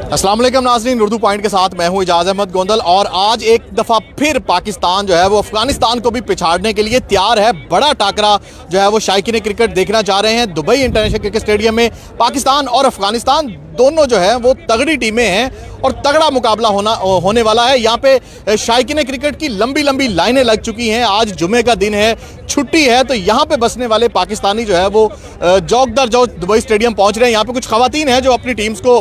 अस्सलाम वालेकुम नाज़रीन, उर्दू पॉइंट के साथ मैं हूं इजाज़ अहमद गोंदल। और आज एक दफ़ा फिर पाकिस्तान जो है वो अफगानिस्तान को भी पिछाड़ने के लिए तैयार है। बड़ा टाकरा जो है वो शायकीन क्रिकेट देखना चाह रहे हैं। दुबई इंटरनेशनल क्रिकेट स्टेडियम में पाकिस्तान और अफगानिस्तान दोनों जो है वो तगड़ी टीमें हैं और तगड़ा मुकाबला होने वाला है। यहाँ पे शायकीन क्रिकेट की लंबी लंबी लाइनें लग चुकी हैं। आज जुमे का दिन है, छुट्टी है, तो यहाँ पे बसने वाले पाकिस्तानी जो है वो जौक दर जौक दुबई स्टेडियम पहुँच रहे हैं। यहाँ पे कुछ खवातीन हैं जो अपनी टीम्स को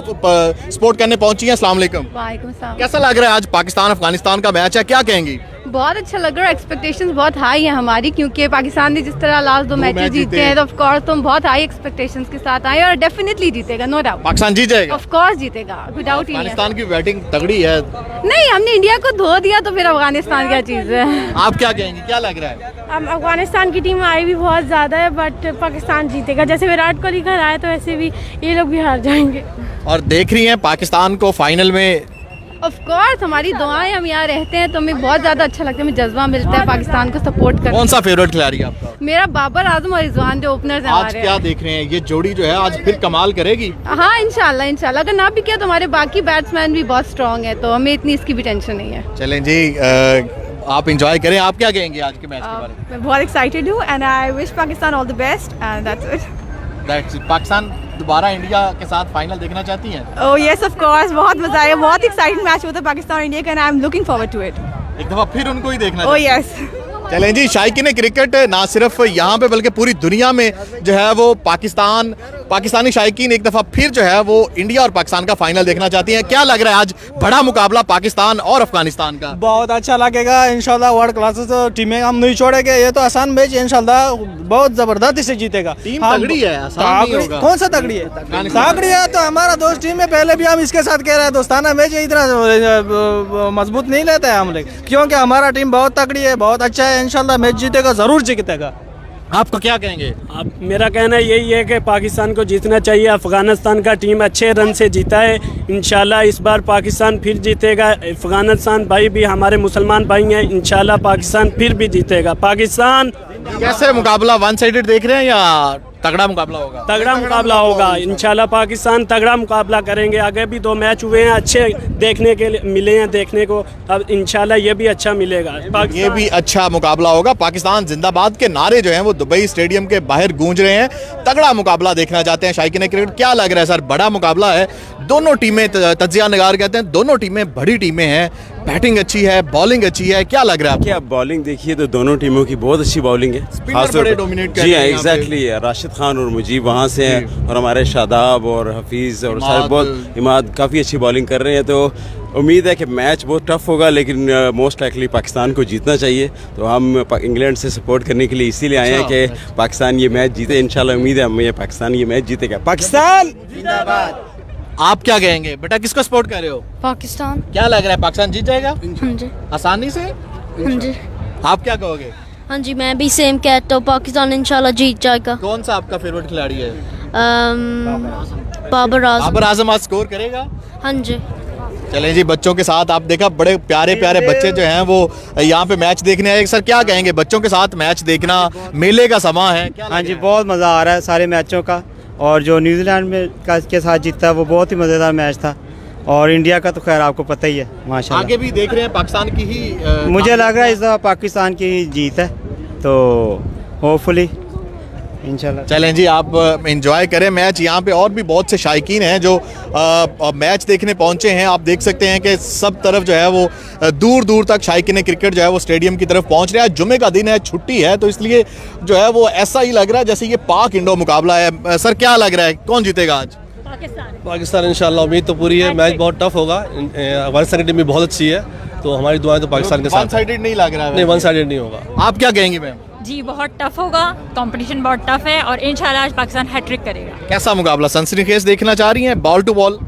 सपोर्ट करने पहुंची हैं। अस्सलाम वालेकुम। वालेकुम सलाम। कैसा लग रहा है आज पाकिस्तान अफगानिस्तान का मैच है, क्या कहेंगी? बहुत अच्छा लग रहा है। एक्सपेक्टेशंस बहुत हाई है हमारी, क्योंकि पाकिस्तान ने जिस तरह लास्ट दो मैचेस जीते हैं, तो ऑफ कोर्स तुम बहुत हाई एक्सपेक्टेशंस के साथ आए और डेफिनेटली जीतेगा, नो डाउट। पाकिस्तान जीत जाएगा? ऑफ कोर्स जीतेगा, विदाउट ही। पाकिस्तान की बैटिंग तगड़ी है। नहीं, हमने इंडिया को धो दिया तो फिर अफगानिस्तान क्या चीज़ है। आप क्या कहेंगी, क्या लग रहा है? अफगानिस्तान की टीम आई भी बहुत ज़्यादा है, बट पाकिस्तान जीतेगा। जैसे विराट कोहली घर आए तो वैसे भी ये लोग भी हार जाएंगे। और देख रही हैं पाकिस्तान को फाइनल में। ऑफ कोर्स हमारी दुआएं, हम यहाँ रहते हैं तो हमें बहुत ज़्यादा अच्छा लगता है, हमें जज्बा मिलता है पाकिस्तान को सपोर्ट करने। कौन सा फेवरेट खिलाड़ी है आपका? मेरा बाबर आजम और रिजवान जो ओपनर्स हैं आज हमारे। क्या देख रहे हैं, ये जोड़ी जो है आज फिर कमाल करेगी? हाँ, इंशाल्लाह इंशाल्लाह। अगर ना भी किया तो हमारे बाकी बैट्समैन भी बहुत स्ट्रॉन्ग है, तो हमें इतनी इसकी भी टेंशन नहीं है। चलें जी, आप इंजॉय करें। आप क्या कहेंगे आज के मैच के बारे में? मैं बहुत एक्साइटेड हूँ and I wish Pakistan all the best and that's it. Pakistan दोबारा इंडिया के साथ फाइनल देखना चाहती हैं? ओह यस ऑफ कोर्स, बहुत मजा आएगा। बहुत एक्साइटिंग मैच होता है पाकिस्तान और इंडिया का and I am looking forward to it. एक दफा फिर उनको ही देखना। Oh yes. चलें जी, शायकीन क्रिकेट ना सिर्फ यहाँ पे बल्कि पूरी दुनिया में जो है वो पाकिस्तानी शायकीन एक दफ़ा फिर जो है वो इंडिया और पाकिस्तान का फाइनल देखना चाहती हैं। क्या लग रहा है आज बड़ा मुकाबला पाकिस्तान और अफगानिस्तान का? बहुत अच्छा लगेगा इंशाल्लाह। वर्ल्ड क्लासेस टीमें हम नहीं छोड़ेंगे। ये तो आसान मैच है, इंशाल्लाह बहुत जबरदस्त से जीतेगा। टीम तगड़ी है, आसान नहीं होगा। कौन सा तगड़ी है? तगड़ी है तो हमारा दोस्त टीम है। पहले भी हम इसके साथ कह रहे हैं दोस्ताना मैच है, इतना मजबूत नहीं लेते हैं हम लोग, क्योंकि हमारा टीम बहुत तगड़ी है, बहुत अच्छा है। इंशाल्लाह मैच जीतेगा, जरूर जीतेगा। आपका क्या कहेंगे? अब मेरा कहना यही है कि पाकिस्तान को जीतना चाहिए। अफगानिस्तान का टीम अच्छे रन से जीता है, इंशाल्लाह इस बार पाकिस्तान फिर जीतेगा। अफगानिस्तान भाई भी हमारे मुसलमान भाई हैं, इंशाल्लाह पाकिस्तान फिर भी जीतेगा। पाकिस्तान कैसे मुकाबला वन साइडेड देख रहे हैं या तगड़ा मुकाबला होगा? तगड़ा मुकाबला होगा इंशाल्लाह। पाकिस्तान तगड़ा मुकाबला करेंगे। आगे भी दो मैच हुए हैं, अच्छे देखने के लिए मिले हैं देखने को। अब इंशाल्लाह ये भी अच्छा मिलेगा। ये भी अच्छा मुकाबला होगा। पाकिस्तान जिंदाबाद के नारे जो हैं वो दुबई स्टेडियम के बाहर गूंज रहे हैं। तगड़ा मुकाबला देखना चाहते हैं शायकीन क्रिकेट। क्या लग रहा है सर, बड़ा मुकाबला है? दोनों टीमें, तज्जिया निगार कहते हैं, दोनों टीमें बड़ी टीमें हैं। बैटिंग अच्छी है, बॉलिंग अच्छी है, क्या लग रहा है? क्या आप बॉलिंग देखिए तो दोनों टीमों की बहुत अच्छी बॉलिंग है। बड़े डोमिनेट कर जी रहे हाँ, हैं एग्जैक्टली। राशिद खान और मुजीब वहाँ से हैं और हमारे शादाब और हफीज़ और सारे बहुत इमाद काफ़ी अच्छी बॉलिंग कर रहे हैं। तो उम्मीद है कि मैच बहुत टफ होगा, लेकिन मोस्ट लाइकली पाकिस्तान को जीतना चाहिए। तो हम इंग्लैंड से सपोर्ट करने के लिए इसीलिए आए हैं कि पाकिस्तान ये मैच जीते। इंशाल्लाह उम्मीद है हमें पाकिस्तान ये मैच जीतेगा। पाकिस्तान जिंदाबाद। आप क्या कहेंगे बेटा, किसको सपोर्ट कर रहे हो? पाकिस्तान। क्या लग रहा है, पाकिस्तान जीत जाएगा? हाँ जी। आसानी से? हाँ जी। आप क्या कहोगे? हाँ जी, मैं भी सेम कहता हूँ, पाकिस्तान इंशाल्लाह जीत जाएगा। कौन सा आपका फेवरेट खिलाड़ी है? बाबर आजम। बाबर आजम आज स्कोर करेगा? हाँ जी। चलें जी, बच्चों के साथ आप देखा बड़े प्यारे प्यारे बच्चे जो हैं वो यहाँ पे मैच देखने आए। सर क्या कहेंगे, बच्चों के साथ मैच देखना, मेले का समा है? हाँ जी, बहुत मज़ा आ रहा है सारे मैचों का। और जो न्यूजीलैंड में के साथ जीता वो बहुत ही मज़ेदार मैच था। और इंडिया का तो खैर आपको पता ही है माशाल्लाह। आगे भी देख रहे हैं पाकिस्तान की ही मुझे लग रहा है इस दफ़ा पाकिस्तान की जीत है, तो होपफुली इंशाल्लाह। चलें जी, आप एंजॉय करें मैच। यहाँ पे और भी बहुत से शायकीन हैं जो मैच देखने पहुँचे हैं। आप देख सकते हैं कि सब तरफ जो है वो दूर दूर तक शायकीन क्रिकेट जो है वो स्टेडियम की तरफ पहुँच रहे हैं। जुमे का दिन है, छुट्टी है, तो इसलिए जो है वो ऐसा ही लग रहा है जैसे ये पाक इंडो मुकाबला है। सर क्या लग रहा है, कौन जीतेगा आज? पाकिस्तान इंशाल्लाह। उम्मीद तो पूरी है, मैच बहुत टफ होगा। अफगानिस्तान की टीम भी बहुत अच्छी है, तो हमारी दुआएं तो पाकिस्तान के साथ। वन साइडेड नहीं लग रहा है? नहीं, वन साइडेड नहीं होगा। आप क्या कहेंगे मैम? जी बहुत टफ होगा, कंपटीशन बहुत टफ है और इंशाल्लाह आज पाकिस्तान हैट्रिक करेगा। कैसा मुकाबला, सनसनीखेज देखना चाह रही हैं, बॉल टू बॉल?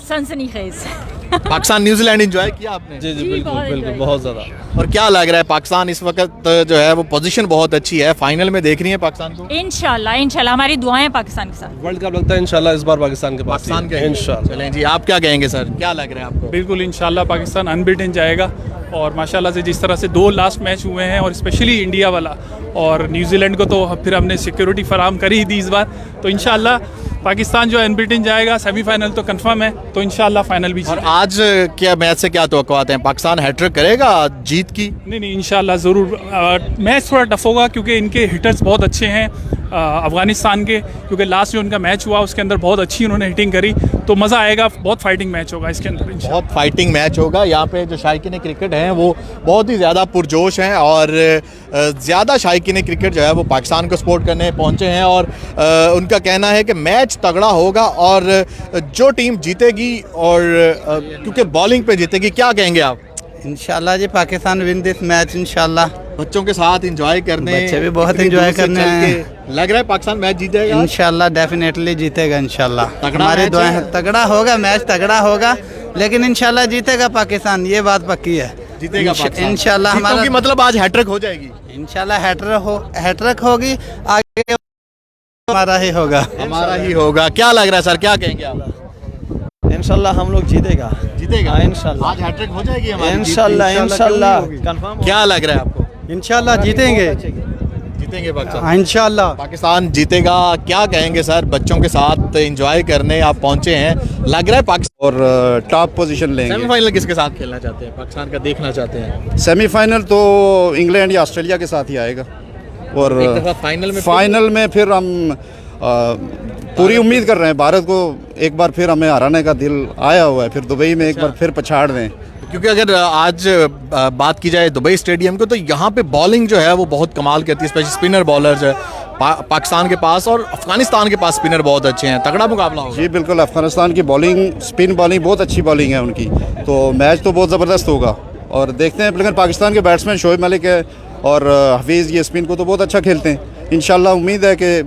सनसनीखेज। पाकिस्तान न्यूजीलैंड एंजॉय किया आपने? जी जी बिल्कुल बिल्कुल, बहुत ज़्यादा। और क्या लग रहा है, पाकिस्तान इस वक्त जो है वो पोजीशन बहुत अच्छी है, फाइनल में देख रही है पाकिस्तान को? इंशाल्लाह इंशाल्लाह हमारी दुआएं पाकिस्तान के साथ। वर्ल्ड कप लगता है इंशाल्लाह इस बार पाकिस्तान के पास। पाकिस्तान के इंशाल्लाह। चलें जी, आप क्या कहेंगे सर, क्या लग रहा है आपको? बिल्कुल इंशाल्लाह पाकिस्तान अनबीटन जाएगा। और माशाल्लाह से जिस तरह से दो लास्ट मैच हुए हैं और स्पेशली इंडिया वाला और न्यूजीलैंड को तो फिर हमने सिक्योरिटी फराम कर ही दी इस बार, तो इंशाल्लाह पाकिस्तान जो अनबीटन जाएगा, सेमीफाइनल तो कंफर्म है, तो इंशाल्लाह फाइनल भी और आज क्या मैच से क्या तवक्कुआत हैं? पाकिस्तान हैट्रिक करेगा जीत की? नहीं इंशाल्लाह ज़रूर। मैच थोड़ा टफ होगा क्योंकि इनके हिटर्स बहुत अच्छे हैं अफ़गानिस्तान के, क्योंकि लास्ट जो उनका मैच हुआ उसके अंदर बहुत अच्छी उन्होंने हिटिंग करी, तो मज़ा आएगा। बहुत फाइटिंग मैच होगा इसके अंदर, बहुत फाइटिंग मैच होगा। यहाँ पे जो शायकीन क्रिकेट हैं वो बहुत ही ज़्यादा पुरजोश हैं और ज़्यादा शायकीन क्रिकेट जो है वो पाकिस्तान को सपोर्ट करने पहुँचे हैं और उनका कहना है कि मैच तगड़ा होगा और जो टीम जीतेगी और क्योंकि बॉलिंग पे जीतेगी। क्या कहेंगे आप? इंशाल्लाह जी पाकिस्तान विन दिस मैच इंशाल्लाह। बच्चों के साथ एंजॉय करने, बच्चे भी बहुत इतनी एंजॉय दूर से करने चल आए के लग रहा है पाकिस्तान मैच जीतेगा इंशाल्लाह, डेफिनेटली जीतेगा इंशाल्लाह। तगड़ा हमारी मैच दुआएं है। हैं, तगड़ा होगा मैच, तगड़ा होगा, लेकिन इंशाल्लाह जीतेगा पाकिस्तान, ये बात पक्की है। जीतेगा पाकिस्तान इंशाल्लाह। हमारा मतलब आज हैट्रिक हो जाएगी इंशाल्लाह हैट्रिक होगी, आगे हमारा ही होगा। हमारा ही होगा। क्या लग रहा है सर, क्या कहेंगे आप? इंशाल्लाह हम लोग जीतेगा इंशाल्लाह। आज हैट्रिक हो जाएगी हमारी? इंशाल्लाह क्या लग रहा है आपको? इंशाल्लाह जीतेंगे पाकिस्तान? इंशाल्लाह पाकिस्तान जीतेगा। क्या कहेंगे सर, बच्चों के साथ एंजॉय करने आप पहुंचे हैं, लग रहा है पाकिस्तान और टॉप पोजीशन लेंगे। सेमीफाइनल किसके साथ खेलना चाहते हैं? पाकिस्तान का देखना चाहते हैं? सेमीफाइनल तो इंग्लैंड या ऑस्ट्रेलिया के साथ ही आएगा और एक दफा फाइनल में फिर हम पूरी उम्मीद कर रहे हैं भारत को एक बार फिर हमें हराने का दिल आया हुआ है, फिर दुबई में एक बार फिर पछाड़ दें। क्योंकि अगर आज बात की जाए दुबई स्टेडियम को, तो यहाँ पे बॉलिंग जो है वो बहुत कमाल करती है, स्पेशली स्पिनर बॉलर्स है पाकिस्तान के पास और अफगानिस्तान के पास स्पिनर बहुत अच्छे हैं। तगड़ा मुकाबला होगा। जी बिल्कुल, अफगानिस्तान की बॉलिंग, स्पिन बॉलिंग बहुत अच्छी बॉलिंग है उनकी, तो मैच तो बहुत ज़बरदस्त होगा और देखते हैं। लेकिन पाकिस्तान के बैट्समैन शोएब मलिक है और हफीज़, ये स्पिन को तो बहुत अच्छा खेलते हैं। इंशाल्लाह उम्मीद है कि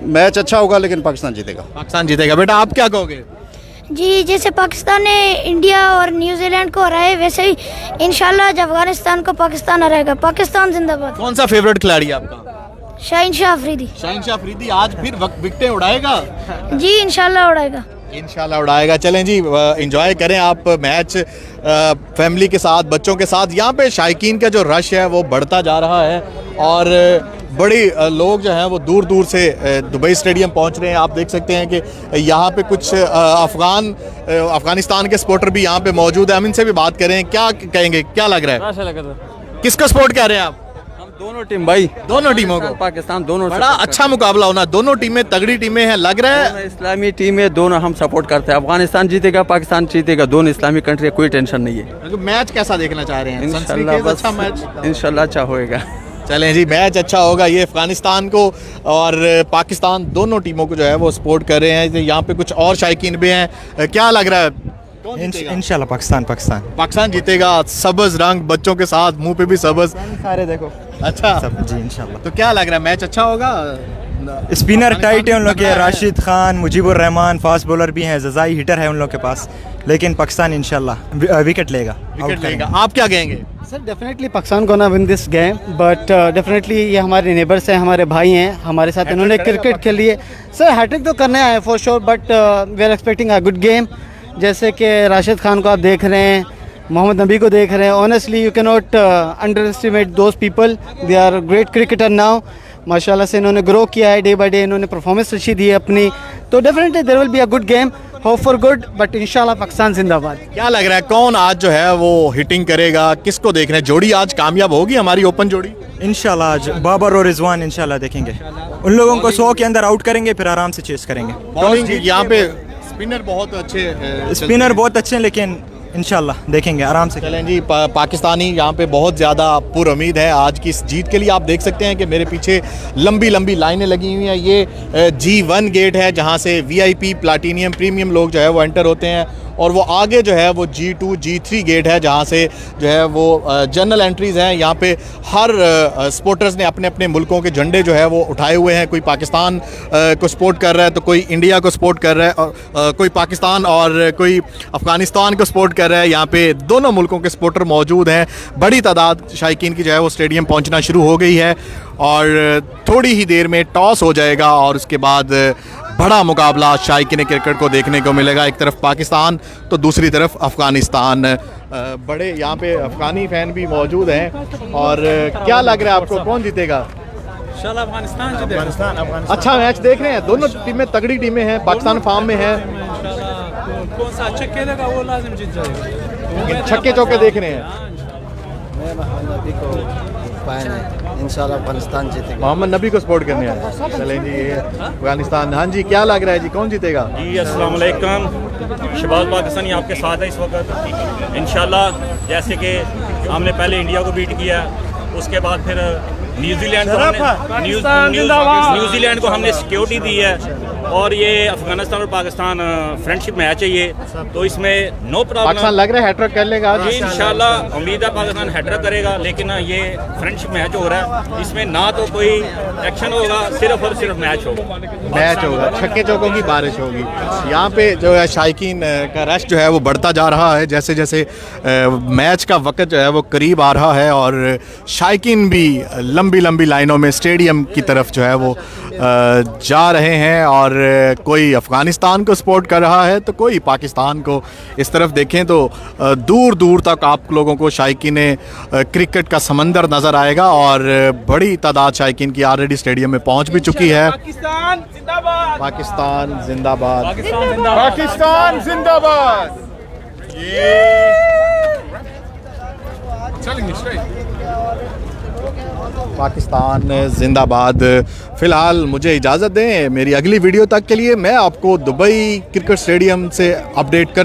मैच अच्छा होगा, लेकिन पाकिस्तान जीतेगा। पाकिस्तान जीतेगा। बेटा आप क्या कहोगे? जी, जैसे पाकिस्तान ने इंडिया और न्यूजीलैंड को हराए, वैसे ही इंशाल्लाह जब अफगानिस्तान को पाकिस्तान हराएगा। पाकिस्तान जिंदाबाद। कौन सा फेवरेट खिलाड़ी है आपका? शाहीन शाह अफरीदी। शाहीन शाह अफरीदी आज फिर विकेटें उड़ाएगा? जी इंशाल्लाह उड़ाएगा। इंशाल्लाह उड़ाएगा। चलें जी, एंजॉय करें आप मैच फैमिली के साथ, बच्चों के साथ। यहाँ पे शायकीन का जो रश है वो बढ़ता जा रहा है और बड़ी लोग जो हैं वो दूर दूर से दुबई स्टेडियम पहुँच रहे हैं। आप देख सकते हैं कि यहाँ पे कुछ अफगानिस्तान के सपोर्टर भी यहाँ पे मौजूद है। हम इनसे भी बात करें, क्या कहेंगे, क्या लग रहा है? किसका सपोर्ट कर रहे हैं आप? दोनों टीम भाई, दोनों टीमों को? पाकिस्तान दोनों। बड़ा अच्छा मुकाबला होना, दोनों टीमें तगड़ी टीमें हैं, लग रहा है। इस्लामी टीम है, दोनों हम सपोर्ट करते हैं। अफगानिस्तान जीतेगा, पाकिस्तान जीतेगा, दोनों इस्लामी कंट्री, कोई टेंशन नहीं है। मैच कैसा देखना चाह रहे हैं? अच्छा मैच इंशाल्लाह अच्छा होएगा। चलें जी, मैच अच्छा होगा। ये अफगानिस्तान को और पाकिस्तान दोनों टीमों को जो है वो सपोर्ट कर रहे हैं। यहाँ पे कुछ और शायकीन भी हैं। क्या लग रहा है? इंशाल्लाह पाकिस्तान जीतेगा। सबज रंग, बच्चों के साथ, मुंह पे भी सबज सारे देखो। अच्छा जी इंशाल्लाह। तो क्या लग रहा है, मैच अच्छा होगा? स्पिनर टाइट है उन लोग के, राशिद खान, मुजीबुर रहमान, फास्ट बॉलर भी हैं, जज़ाई हिटर है उन लोग के पास, लेकिन पाकिस्तान इंशाल्लाह विकेट लेगा। आप क्या कहेंगे? सर डेफिनेटली पाकिस्तान को ना win this game, but definitely ये हमारे नेबर्स हैं, हमारे भाई हैं, हमारे साथ इन्होंने क्रिकेट खेली है। सर हैट्रिक तो करने आए for sure, but we are expecting a good game. जैसे कि राशिद खान को आप देख रहे हैं, मोहम्मद नबी को देख रहे हैं। Honestly you can not underestimate those people, they are great cricketer now. माशाल्लाह से इन्होंने ग्रो किया है, डे बाय डे इन्होंने परफॉर्मेंस अच्छी दी है अपनी, तो definitely there will be a good game, hope for good, but इंशाल्लाह पाकिस्तान जिंदाबाद। क्या लग रहा है, कौन आज जो है वो हिटिंग करेगा? किसको देख रहे हैं? जोड़ी आज कामयाब होगी हमारी ओपन जोड़ी? इंशाल्लाह आज बाबर और रिजवान इंशाल्लाह देखेंगे। उन लोगों को 100 के अंदर आउट करेंगे, फिर आराम से चेस करेंगे। बॉलिंग यहाँ पे स्पिनर बहुत अच्छे, स्पिनर बहुत अच्छे हैं, लेकिन इंशाल्लाह देखेंगे आराम से। चलें जी, पाकिस्तानी यहाँ पे बहुत ज़्यादा पुर उम्मीद है आज की इस जीत के लिए। आप देख सकते हैं कि मेरे पीछे लंबी लंबी लाइनें लगी हुई हैं। ये G1 गेट है जहाँ से VIP, प्लाटीनियम, प्रीमियम लोग जो है वो एंटर होते हैं, और वो आगे जो है वो G2, G3 गेट है जहाँ से जो है वो जनरल एंट्रीज़ हैं। यहाँ पे हर सपोर्टर्स ने अपने अपने मुल्कों के झंडे जो है वो उठाए हुए हैं। कोई पाकिस्तान को सपोर्ट कर रहा है, तो कोई इंडिया को सपोर्ट कर रहा है, और कोई पाकिस्तान और कोई अफ़गानिस्तान को सपोर्ट कर रहा है। यहाँ पे दोनों मुल्कों के सपोर्टर मौजूद हैं। बड़ी तादाद शायकीन की जो है वो स्टेडियम पहुँचना शुरू हो गई है और थोड़ी ही देर में टॉस हो जाएगा और उसके बाद बड़ा मुकाबला शायकीन क्रिकेट को देखने को मिलेगा। एक तरफ पाकिस्तान तो दूसरी तरफ अफ़गानिस्तान। बड़े यहाँ पे अफ़गानी फ़ैन भी मौजूद हैं। और क्या लग रहा है आपको, कौन जीतेगा? इंशाल्लाह अफगानिस्तान जीतेगा। अच्छा मैच देख रहे हैं, दोनों टीमें तगड़ी टीमें हैं, पाकिस्तान फॉर्म में है, कौन सा अच्छा खेलेगा वो लाजिम जीत जाएगा। छक्के चौके देख रहे हैं। इंशाल्लाह अफगानिस्तान जीतेगा। मोहम्मद नबी को सपोर्ट करने आए। चलें जी, ये अफगानिस्तान। हाँ जी, क्या लग रहा है जी, कौन जीतेगा? जी अस्सलाम वालेकुम, शहबाज पाकिस्तानी आपके साथ है इस वक्त। इंशाल्लाह जैसे कि हमने पहले इंडिया को बीट किया, उसके बाद फिर न्यूजीलैंड को हमने सिक्योरिटी दी है, और ये अफगानिस्तान और पाकिस्तान फ्रेंडशिप मैच है ये, तो इसमें नो प्रॉब्लम। पाकिस्तान लग रहा है हैट्रिक कर लेगा आज? जी इंशाल्लाह उम्मीद है पाकिस्तान हैट्रिक करेगा, लेकिन ये फ्रेंडशिप मैच हो रहा है, इसमें ना तो कोई एक्शन होगा, सिर्फ और सिर्फ मैच होगा, छक्के चौकों की बारिश होगी। यहाँ पे जो है शायकीन का रश जो है वो बढ़ता जा रहा है, जैसे जैसे मैच का वक्त जो है वो करीब आ रहा है, और शायकीन भी लंबी लंबी लाइनों में स्टेडियम की तरफ जो है वो जा रहे हैं, और कोई अफ़गानिस्तान को सपोर्ट कर रहा है तो कोई पाकिस्तान को। इस तरफ देखें तो दूर दूर तक आप लोगों को शायकीन क्रिकेट का समंदर नज़र आएगा, और बड़ी तादाद शायकीन की ऑलरेडी स्टेडियम में पहुंच भी चुकी है। पाकिस्तान जिंदाबाद, पाकिस्तान जिंदाबाद, पाकिस्तान जिंदाबाद। पाकिस्तान जिंदाबाद। फ़िलहाल मुझे इजाज़त दें, मेरी अगली वीडियो तक के लिए मैं आपको दुबई क्रिकेट स्टेडियम से अपडेट कर